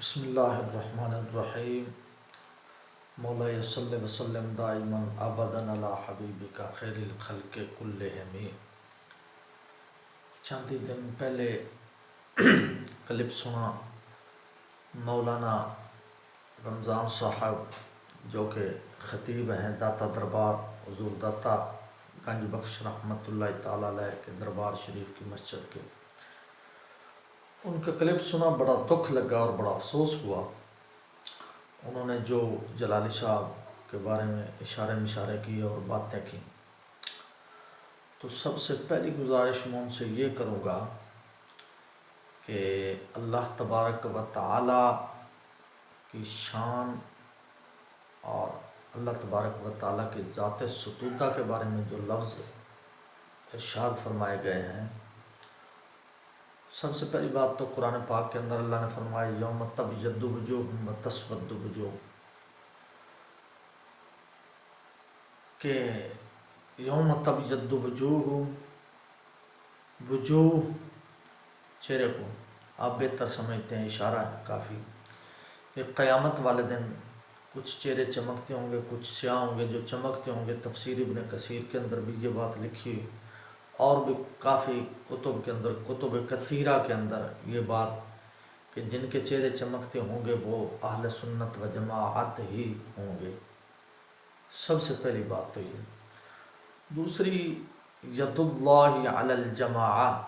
بسم اللہ الرحمن الرحیم مولا صلی وسلم دائما ابدا علی حبیبک خیر الخلق کلہم۔ چند ہی دن پہلے کلپ سنا مولانا رمضان صاحب جو کہ خطیب ہیں داتا دربار حضور داتا گنج بخش رحمۃ اللہ تعالی علیہ کے دربار شریف کی مسجد کے، ان کا کلپ سنا، بڑا دکھ لگا اور بڑا افسوس ہوا۔ انہوں نے جو جلالی صاحب کے بارے میں اشارے کیے اور باتیں کی، تو سب سے پہلی گزارش میں ان سے یہ کروں گا کہ اللہ تبارک و تعالی کی شان اور اللہ تبارک و تعالی کی ذات ستودہ کے بارے میں جو لفظ ارشاد فرمائے گئے ہیں، سب سے پہلی بات تو قرآن پاک کے اندر اللہ نے فرمایا یوم تبیض وجوہ و تسود وجوہ، کہ یوم تبیض وجوہ چہرے کو آپ بہتر سمجھتے ہیں، اشارہ ہے کافی کہ قیامت والے دن کچھ چہرے چمکتے ہوں گے، کچھ سیاہ ہوں گے۔ جو چمکتے ہوں گے تفسیر ابن کثیر کے اندر بھی یہ بات لکھی، اور بھی کافی کتب کے اندر، کتب کثیرہ کے اندر یہ بات کہ جن کے چہرے چمکتے ہوں گے وہ اہل سنت و جماعت ہی ہوں گے۔ سب سے پہلی بات تو یہ۔ دوسری، ید اللہ علی الجماعہ،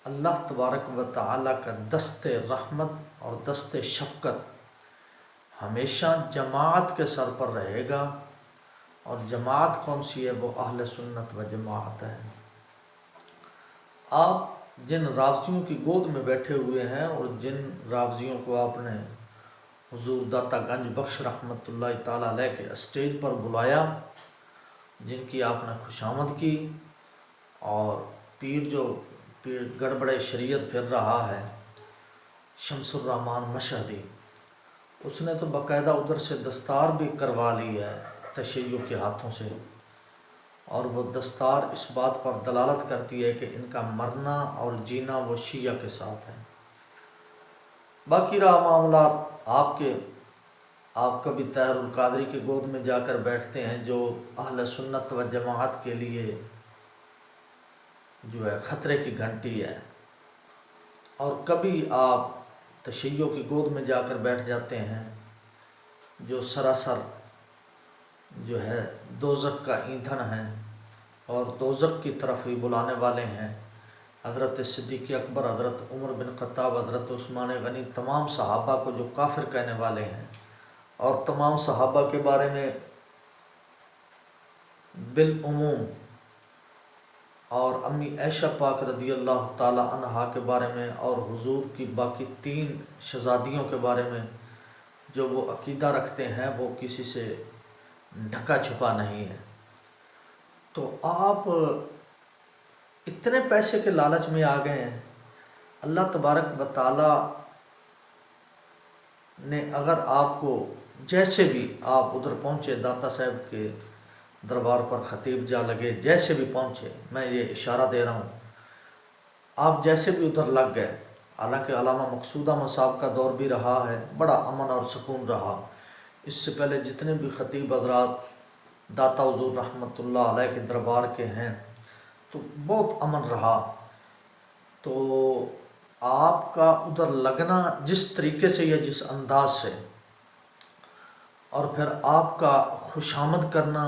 اللہ تبارک و تعالی کا دست رحمت اور دست شفقت ہمیشہ جماعت کے سر پر رہے گا، اور جماعت کون سی ہے؟ وہ اہل سنت و جماعت ہے۔ آپ جن رافضیوں کی گود میں بیٹھے ہوئے ہیں اور جن رافضیوں کو آپ نے حضور داتا گنج بخش رحمۃ اللہ تعالی علیہ کے اسٹیج پر بلایا، جن کی آپ نے خوشامد کی، اور پیر گڑبڑے شریعت پھر رہا ہے شمس الرحمان مشہدی، اس نے تو باقاعدہ ادھر سے دستار بھی کروا لی ہے تشیع کے ہاتھوں سے، اور وہ دستار اس بات پر دلالت کرتی ہے کہ ان کا مرنا اور جینا وہ شیعہ کے ساتھ ہے۔ باقی رہا معاملات آپ کبھی طاہر القادری کے گود میں جا کر بیٹھتے ہیں جو اہل سنت و جماعت کے لیے جو ہے خطرے کی گھنٹی ہے، اور کبھی آپ تشیع کی گود میں جا کر بیٹھ جاتے ہیں جو سراسر جو ہے دوزخ کا ایندھن ہیں اور دوزخ کی طرف ہی بلانے والے ہیں۔ حضرت صدیق اکبر، حضرت عمر بن خطاب، حضرت عثمان غنی، تمام صحابہ کو جو کافر کہنے والے ہیں، اور تمام صحابہ کے بارے میں بالعموم، اور امی عائشہ پاک رضی اللہ تعالی عنہا کے بارے میں، اور حضور کی باقی 3 شہزادیوں کے بارے میں جو وہ عقیدہ رکھتے ہیں، وہ کسی سے ڈھکا چھپا نہیں ہے۔ تو آپ اتنے پیسے کے لالچ میں آ گئے ہیں، اللہ تبارک و تعالی نے اگر آپ کو جیسے بھی آپ ادھر پہنچے، داتا صاحب کے دربار پر خطیب جا لگے، جیسے بھی پہنچے، میں یہ اشارہ دے رہا ہوں، آپ جیسے بھی ادھر لگ گئے، حالانکہ علامہ مقصودہ مصاب کا دور بھی رہا ہے، بڑا امن اور سکون رہا۔ اس سے پہلے جتنے بھی خطیب حضرات داتا حضور رحمۃ اللہ علیہ کے دربار کے ہیں تو بہت امن رہا۔ تو آپ کا ادھر لگنا جس طریقے سے یا جس انداز سے، اور پھر آپ کا خوشامد کرنا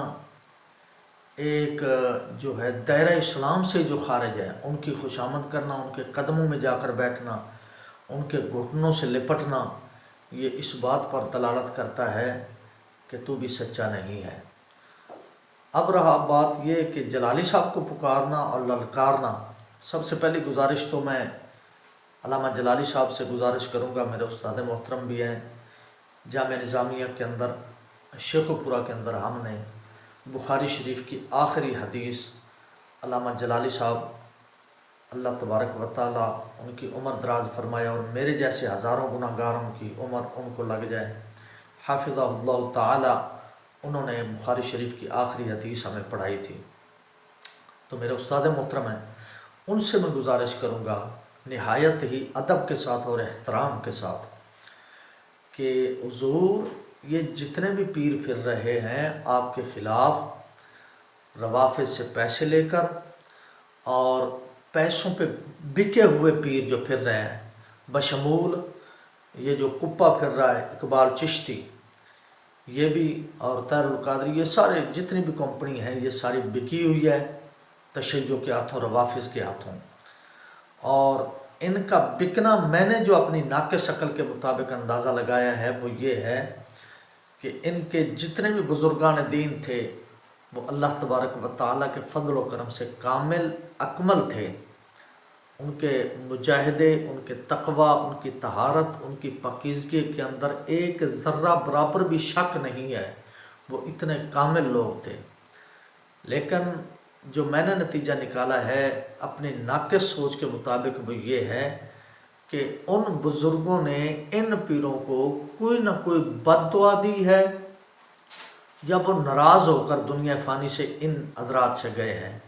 ایک جو ہے دائرہ اسلام سے جو خارج ہے، ان کی خوشامد کرنا، ان کے قدموں میں جا کر بیٹھنا، ان کے گھٹنوں سے لپٹنا، یہ اس بات پر دلالت کرتا ہے کہ تو بھی سچا نہیں ہے۔ اب رہا بات یہ کہ جلالی صاحب کو پکارنا اور للکارنا، سب سے پہلی گزارش تو میں علامہ جلالی صاحب سے گزارش کروں گا، میرے استاد محترم بھی ہیں۔ جامعہ نظامیہ کے اندر شیخ پورہ کے اندر ہم نے بخاری شریف کی آخری حدیث علامہ جلالی صاحب اللہ تبارک و تعالی ان کی عمر دراز فرمائے، اور میرے جیسے ہزاروں گناہ گاروں کی عمر ان کو لگ جائے، حافظہ اللہ تعالی، انہوں نے بخاری شریف کی آخری حدیث ہمیں پڑھائی تھی۔ تو میرے استاد محترم ہیں، ان سے میں گزارش کروں گا نہایت ہی ادب کے ساتھ اور احترام کے ساتھ کہ حضور یہ جتنے بھی پیر پھر رہے ہیں آپ کے خلاف روافض سے پیسے لے کر، اور پیسوں پہ بکے ہوئے پیر جو پھر رہے ہیں، بشمول یہ جو کپا پھر رہا ہے اقبال چشتی، یہ بھی، اور طاہر القادری، یہ سارے جتنی بھی کمپنی ہیں یہ ساری بکی ہوئی ہے تشیع کے ہاتھوں، روافظ کے ہاتھوں۔ اور ان کا بکنا میں نے جو اپنی ناقص عقل کے مطابق اندازہ لگایا ہے وہ یہ ہے کہ ان کے جتنے بھی بزرگان دین تھے وہ اللہ تبارک و تعالیٰ کے فضل و کرم سے کامل اکمل تھے۔ ان کے مجاہدے، ان کے تقوی، ان کی طہارت، ان کی پاکیزگی کے اندر ایک ذرہ برابر بھی شک نہیں ہے، وہ اتنے کامل لوگ تھے۔ لیکن جو میں نے نتیجہ نکالا ہے اپنی ناقص سوچ کے مطابق وہ یہ ہے کہ ان بزرگوں نے ان پیروں کو کوئی نہ کوئی بد دعا دی ہے، یا وہ ناراض ہو کر دنیا فانی سے ان حضرات سے گئے ہیں،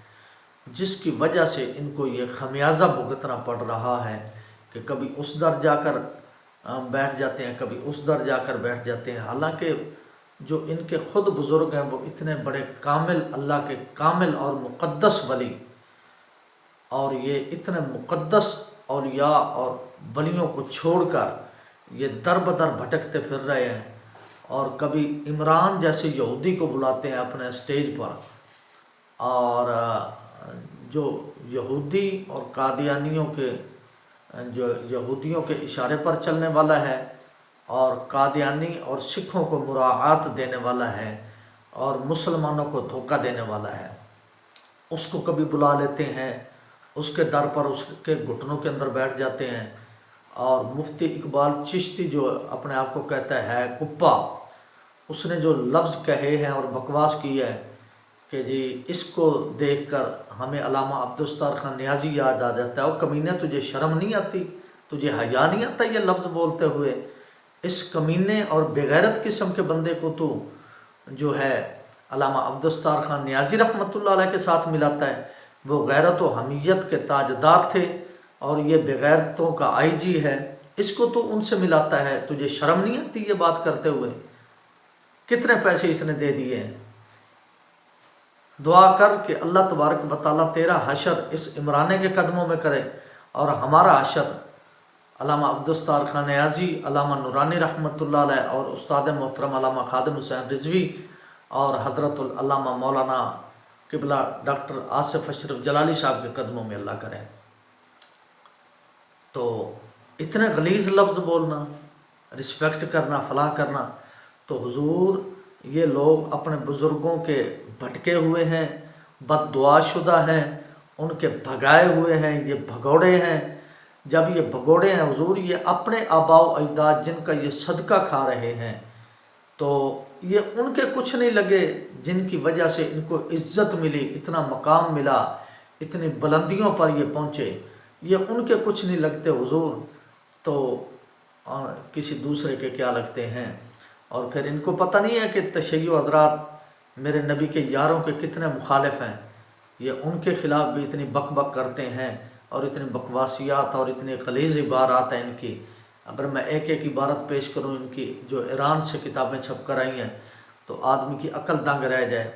جس کی وجہ سے ان کو یہ خمیازہ بھگتنا پڑ رہا ہے کہ کبھی اس در جا کر بیٹھ جاتے ہیں، کبھی اس در جا کر بیٹھ جاتے ہیں، حالانکہ جو ان کے خود بزرگ ہیں وہ اتنے بڑے کامل، اللہ کے کامل اور مقدس ولی، اور یہ اتنے مقدس اولیاء اور ولیوں کو چھوڑ کر یہ در بدر بھٹکتے پھر رہے ہیں، اور کبھی عمران جیسے یہودی کو بلاتے ہیں اپنے اسٹیج پر، اور جو یہودی اور قادیانیوں کے، جو یہودیوں کے اشارے پر چلنے والا ہے، اور قادیانی اور سکھوں کو مراعات دینے والا ہے، اور مسلمانوں کو دھوکہ دینے والا ہے، اس کو کبھی بلا لیتے ہیں، اس کے در پر اس کے گھٹنوں کے اندر بیٹھ جاتے ہیں۔ اور مفتی اقبال چشتی جو اپنے آپ کو کہتا ہے کپا، اس نے جو لفظ کہے ہیں اور بکواس کی ہے کہ جی اس کو دیکھ کر ہمیں علامہ عبدالستار خان نیازی یاد آ جاتا ہے۔ اور کمینے تجھے شرم نہیں آتی، تجھے حیا نہیں آتا یہ لفظ بولتے ہوئے؟ اس کمینے اور بغیرت قسم کے بندے کو تو جو ہے علامہ عبدالستار خان نیازی رحمۃ اللہ علیہ کے ساتھ ملاتا ہے۔ وہ غیرت و حمیت کے تاجدار تھے اور یہ بغیرتوں کا آئی جی ہے، اس کو تو ان سے ملاتا ہے، تجھے شرم نہیں آتی یہ بات کرتے ہوئے؟ کتنے پیسے اس نے دے دیے ہیں؟ دعا کر کہ اللہ تبارک و تعالیٰ تیرا حشر اس عمرانے کے قدموں میں کرے، اور ہمارا حشر علامہ عبدالستار خان نیازی، علامہ نورانی رحمۃ اللہ علیہ، اور استاد محترم علامہ خادم حسین رضوی، اور حضرت العلامہ مولانا قبلہ ڈاکٹر آصف اشرف جلالی صاحب کے قدموں میں اللہ کرے۔ تو اتنے غلیظ لفظ بولنا، رسپیکٹ کرنا، فلاں کرنا، تو حضور یہ لوگ اپنے بزرگوں کے بھٹکے ہوئے ہیں، بد دعا شدہ ہیں، ان کے بھگائے ہوئے ہیں، یہ بھگوڑے ہیں۔ جب یہ بھگوڑے ہیں حضور، یہ اپنے آباء و اجداد جن کا یہ صدقہ کھا رہے ہیں، تو یہ ان کے کچھ نہیں لگے جن کی وجہ سے ان کو عزت ملی، اتنا مقام ملا، اتنی بلندیوں پر یہ پہنچے، یہ ان کے کچھ نہیں لگتے حضور، تو کسی دوسرے کے کیا لگتے ہیں؟ اور پھر ان کو پتہ نہیں ہے کہ تشیع حضرات میرے نبی کے یاروں کے کتنے مخالف ہیں، یہ ان کے خلاف بھی اتنی بک بک کرتے ہیں، اور اتنی بکواسیات اور اتنی غلیظ عبارات ہیں ان کی۔ اگر میں ایک ایک عبارت پیش کروں ان کی جو ایران سے کتابیں چھپ کر آئی ہیں تو آدمی کی عقل دنگ رہ جائے،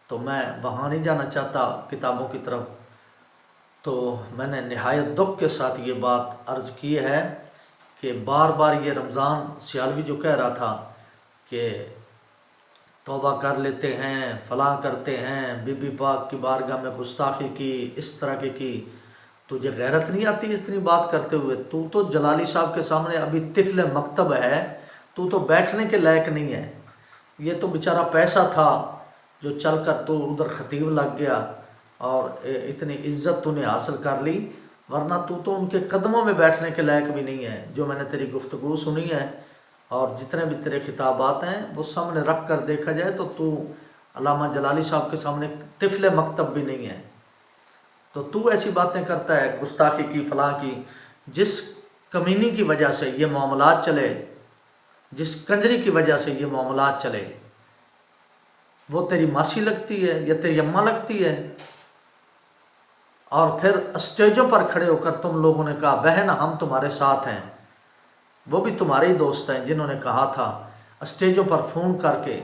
تو میں وہاں نہیں جانا چاہتا کتابوں کی طرف۔ تو میں نے نہایت دکھ کے ساتھ یہ بات عرض کی ہے کہ بار بار یہ رمضان سیالوی جو کہہ رہا تھا کہ توبہ کر لیتے ہیں، فلاں کرتے ہیں، بی بی پاک کی بارگاہ میں گستاخی کی، اس طرح کی تجھے غیرت نہیں آتی اتنی بات کرتے ہوئے؟ تو جلالی صاحب کے سامنے ابھی طفل مکتب ہے، تو بیٹھنے کے لائق نہیں ہے۔ یہ تو بیچارہ پیسہ تھا جو چل کر تو ادھر خطیب لگ گیا اور اتنی عزت تو نے حاصل کر لی، ورنہ تو ان کے قدموں میں بیٹھنے کے لائق بھی نہیں ہے۔ جو میں نے تیری گفتگو سنی ہے اور جتنے بھی تیرے خطابات ہیں وہ سامنے رکھ کر دیکھا جائے تو علامہ جلالی صاحب کے سامنے طفل مکتب بھی نہیں ہے۔ تو ایسی باتیں کرتا ہے، گستاخی کی، فلاں کی۔ جس کمینی کی وجہ سے یہ معاملات چلے، جس کنجری کی وجہ سے یہ معاملات چلے، وہ تیری ماسی لگتی ہے یا تیری اماں لگتی ہے؟ اور پھر اسٹیجوں پر کھڑے ہو کر تم لوگوں نے کہا بہن ہم تمہارے ساتھ ہیں۔ وہ بھی تمہارے ہی دوست ہیں جنہوں نے کہا تھا اسٹیجوں پر فون کر کے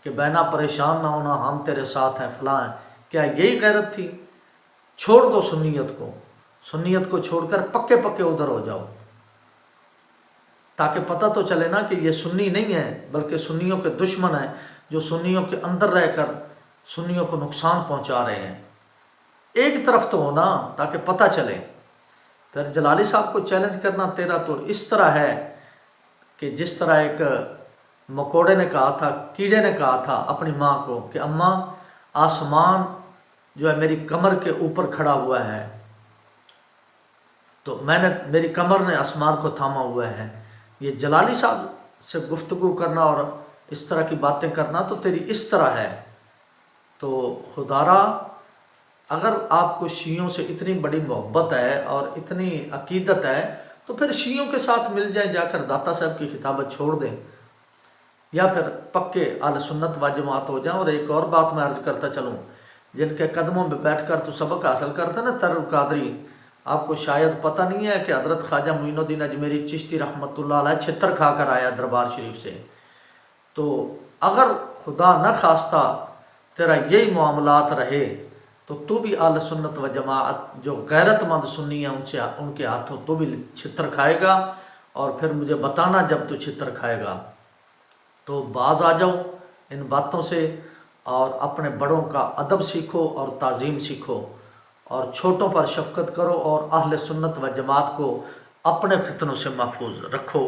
کہ بہنا پریشان نہ ہونا، ہم تیرے ساتھ ہیں، فلاں ہیں۔ کیا یہی غیرت تھی؟ چھوڑ دو سنیت کو چھوڑ کر پکے پکے ادھر ہو جاؤ، تاکہ پتہ تو چلے نا کہ یہ سنی نہیں ہے بلکہ سنیوں کے دشمن ہیں، جو سنیوں کے اندر رہ کر سنیوں کو نقصان پہنچا رہے ہیں۔ ایک طرف تو ہونا تاکہ پتہ چلے۔ پھر جلالی صاحب کو چیلنج کرنا تیرا تو اس طرح ہے کہ جس طرح ایک مکوڑے نے کہا تھا، کیڑے نے کہا تھا اپنی ماں کو کہ اماں آسمان جو ہے میری کمر کے اوپر کھڑا ہوا ہے، تو میری کمر نے آسمان کو تھاما ہوا ہے۔ یہ جلالی صاحب سے گفتگو کرنا اور اس طرح کی باتیں کرنا تو تیری اس طرح ہے۔ تو خدارا اگر آپ کو شیعوں سے اتنی بڑی محبت ہے اور اتنی عقیدت ہے تو پھر شیعوں کے ساتھ مل جائیں، جا کر داتا صاحب کی خطابت چھوڑ دیں، یا پھر پکے اہل سنت و جماعت ہو جائیں۔ اور ایک اور بات میں عرض کرتا چلوں، جن کے قدموں میں بیٹھ کر تو سبق حاصل کرتا نا تر قادری، آپ کو شاید پتہ نہیں ہے کہ حضرت خواجہ معین الدین اجمیری چشتی رحمۃ اللہ علیہ چھتر کھا کر آیا دربار شریف سے۔ تو اگر خدا نہ خواستہ تیرا یہی معاملات رہے تو بھی اہل سنت و جماعت جو غیرت مند سنی ہیں ان کے ہاتھوں تو بھی چھتر کھائے گا، اور پھر مجھے بتانا جب تو چھتر کھائے گا۔ تو باز آ جاؤ ان باتوں سے، اور اپنے بڑوں کا ادب سیکھو اور تعظیم سیکھو، اور چھوٹوں پر شفقت کرو، اور اہل سنت و جماعت کو اپنے فتنوں سے محفوظ رکھو۔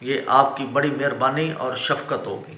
یہ آپ کی بڑی مہربانی اور شفقت ہوگی۔